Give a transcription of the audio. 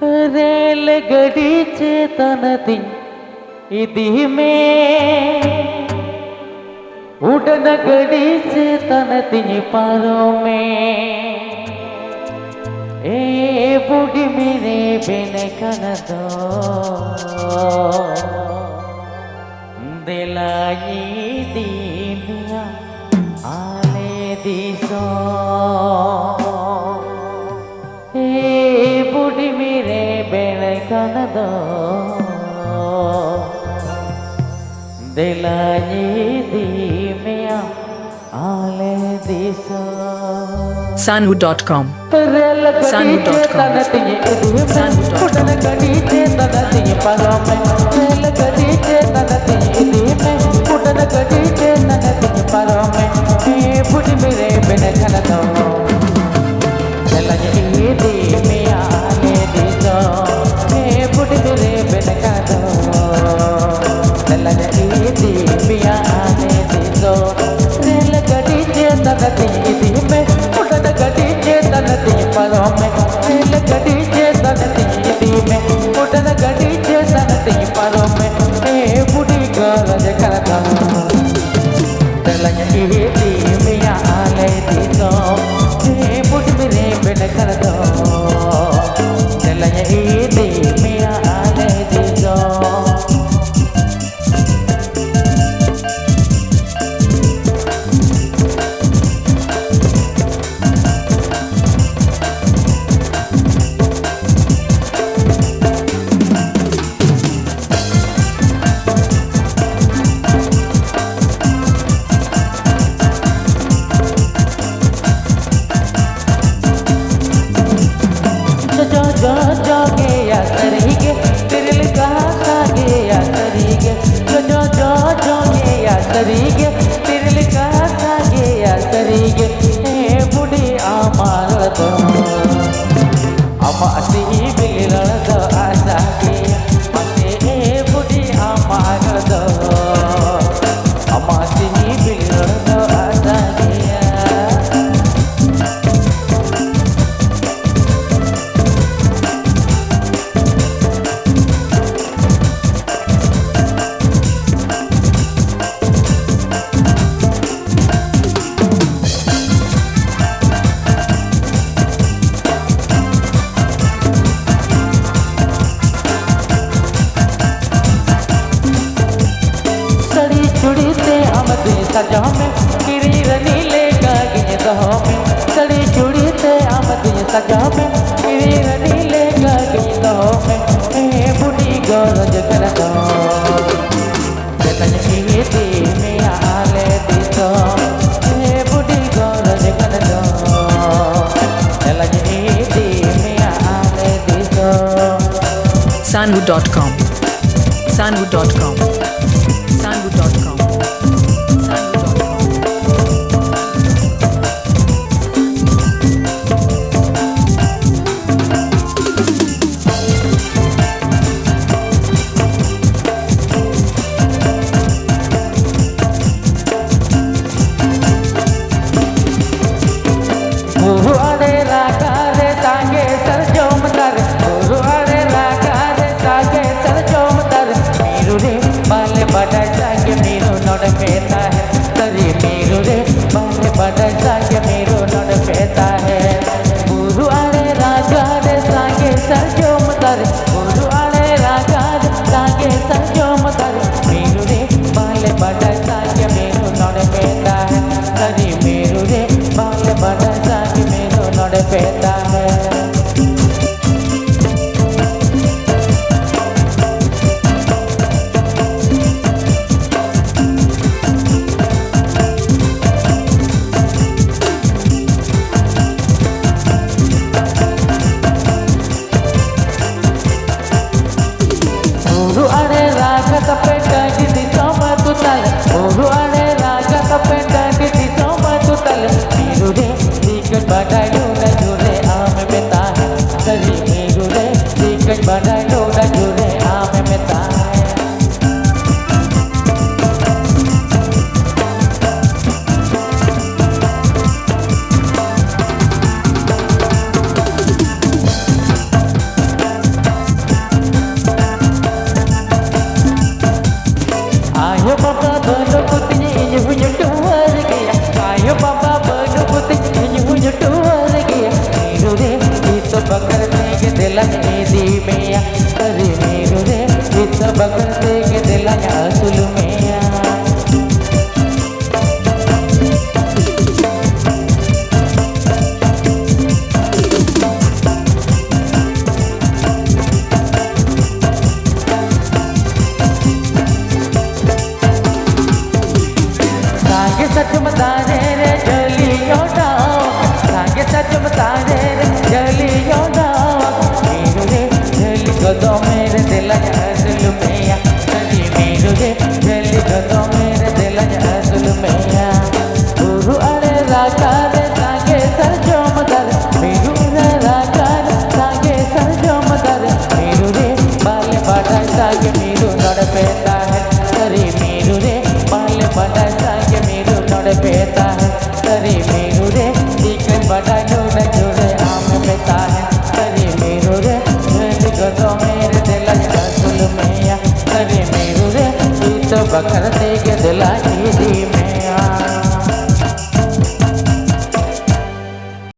रेलगाडीचे तनती इदी में उड़न गडीचे तनती पारों में ए बूढ़ी मेरे बिन कन दो दिलाई दी मिया आले दिसो ए बूढ़ी मेरे बिन कन दो दिलाई दी मिया आले दिसो Sanhu.com सजो में किरी नीले गागिन दहो में सड़ी चूड़ी से आमद सजो में किरी नीले गागिन दहो में ए बुढ़ी गरज कर दो जतन की दी में आले दी दो ए बुढ़ी गरज कर दो जतन की दी में आले दी दो Sanhu.com Sanhu.com Sanhu.com गुरु अरे रागा रे तागे सर जोम तर गुरु अरे रागा रे तागे सर जोम तर मीरू रे बाले बड़ा जागे मीरू नोड पेता है तरी मीरू रे बाले बड़ा जागे मीरू नोड पेता है गुरु अरे रागा रे तागे सर जोम तर गुरु अरे रागा रे तागे सर जोम तर मीरू रे बाले बड़ा जागे मीरू नोड पेता है तरी मीरू रे बाले बड़ा जागे मीरू नोड पेता है इत बकर तेग दिलंग ईदी मेया तरी मीरू रे इत बकर तेग दिलंग असुल मेया सांगे सच मतारे रे जलियो डाव सांगे सच मतारे रे जलियो डाव मीरू रे जली गदो मेरे दिल असुल मेया तरी मीरू रे जली गदो मेरे दिल असुल मेया गुरु अरे रागा रे सांगे सर जो मदर मीरू रे रागा रे सांगे सर जो मदर मीरू रे बाल बाटा सांगे मीरू नड़ पेता है तरी मीरू रे बाल बाटा सांगे मीरू नड़ पेता है तरी मीरू रे चिकन बाटा जोड़े जोड़े आम पेता है तरी मीरू रे जली गदो मेरे दिल असुल मैया तरी मीरू रे तू तो बकर तेग दिलाई